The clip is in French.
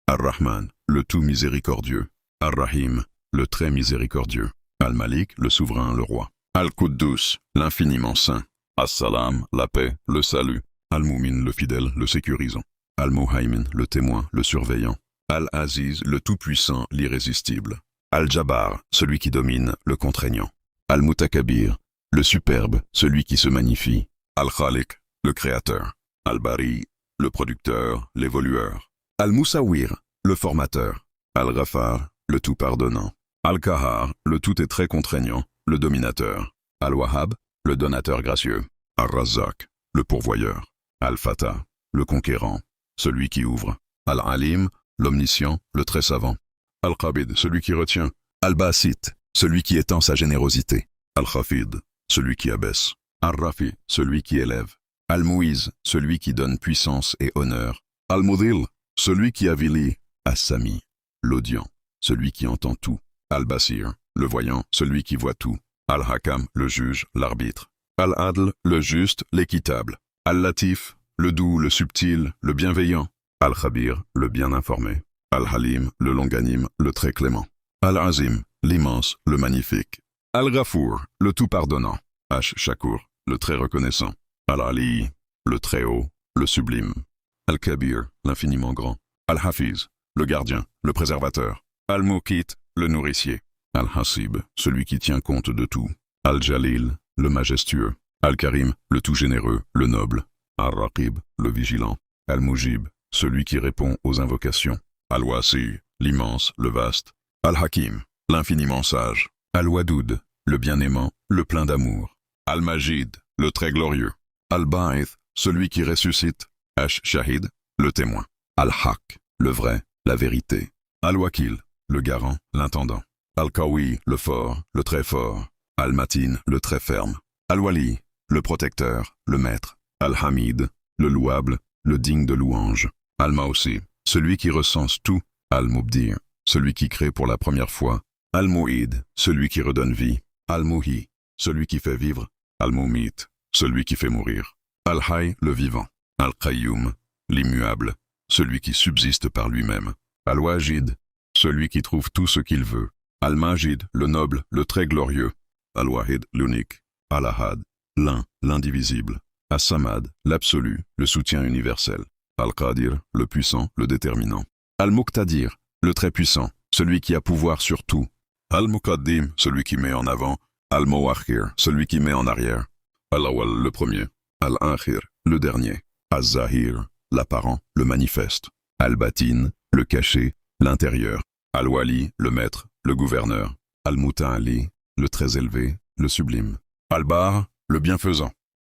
Ar-Rahman, le tout miséricordieux. Ar-Rahim, le très miséricordieux. Al-Malik, le souverain, le roi. Al-Quddus, l'infiniment saint. As-Salam, la paix, le salut. Al-Mumin, le fidèle, le sécurisant. Al-Muhaymin, le témoin, le surveillant. Al-Aziz, le tout-puissant, l'irrésistible. Al-Jabbar, celui qui domine, le contraignant. Al-Mutakabir, le superbe, celui qui se magnifie. Al-Khaliq, le créateur. Al-Bari, le producteur, l'évolueur. Al-Mousawir, le formateur. Al-Ghafar, le tout pardonnant. Al-Kahar, le tout est très contraignant, le dominateur. Al-Wahhab, le donateur gracieux. Al-Razzaq, le pourvoyeur. Al-Fatah, le conquérant, celui qui ouvre. Al-Alim, l'omniscient, le très savant. Al-Qabid, celui qui retient. Al-Basit, celui qui étend sa générosité. Al-Khafid, celui qui abaisse. Al-Rafi, celui qui élève. Al-Muiz, celui qui donne puissance et honneur. Al-Mudil, celui qui avilit. As-Sami, l'audient, celui qui entend tout. Al-Basir, le voyant, celui qui voit tout. Al-Hakam, le juge, l'arbitre. Al-Adl, le juste, l'équitable. Al-Latif, le doux, le subtil, le bienveillant. Al-Khabir, le bien informé. Al-Halim, le longanime, le très clément. Al-Azim, l'immense, le magnifique. Al-Ghafour, le tout pardonnant. Ash-Shakur, le très reconnaissant. Al-Ali, le très haut, le sublime. Al-Kabir, l'infiniment grand. Al-Hafiz, le gardien, le préservateur. Al-Muqit, le nourricier. Al-Hasib, celui qui tient compte de tout. Al-Jalil, le majestueux. Al-Karim, le tout généreux, le noble. Al-Raqib, le vigilant. Al-Mujib, celui qui répond aux invocations. Al-Wasi, l'immense, le vaste. Al-Hakim, l'infiniment sage. Al-Wadoud, le bien-aimant, le plein d'amour. Al-Majid, le très glorieux. Al-Ba'ith, celui qui ressuscite. Ash-Shahid, le témoin. Al-Haq, le vrai, la vérité. Al-Wakil, le garant, l'intendant. Al-Qawi, le fort, le très fort. Al-Matin, le très ferme. Al-Wali, le protecteur, le maître. Al-Hamid, le louable, le digne de louange. Al-Mausi, celui qui recense tout. Al-Mubdir, celui qui crée pour la première fois. Al-Mu'id, celui qui redonne vie. Al-Muhi, celui qui fait vivre. Al-Mumit, celui qui fait mourir. Al-Hay, le vivant. Al-Qayyum, l'immuable, celui qui subsiste par lui-même. Al-Wajid, celui qui trouve tout ce qu'il veut. Al-Majid, le noble, le très glorieux. Al-Wahid, l'unique. Al-Ahad, l'un, l'indivisible. As-Samad, l'absolu, le soutien universel. Al-Qadir, le puissant, le déterminant. Al-Muqtadir, le très puissant, celui qui a pouvoir sur tout. Al-Muqaddim, celui qui met en avant. Al-Muakhir, celui qui met en arrière. Al-Awwal, le premier. Al-Akhir, le dernier. Al-Zahir, l'apparent, le manifeste. Al-Batin, le caché, l'intérieur. Al-Wali, le maître, le gouverneur. Al-Muta'ali, le très élevé, le sublime. Al-Bar, le bienfaisant.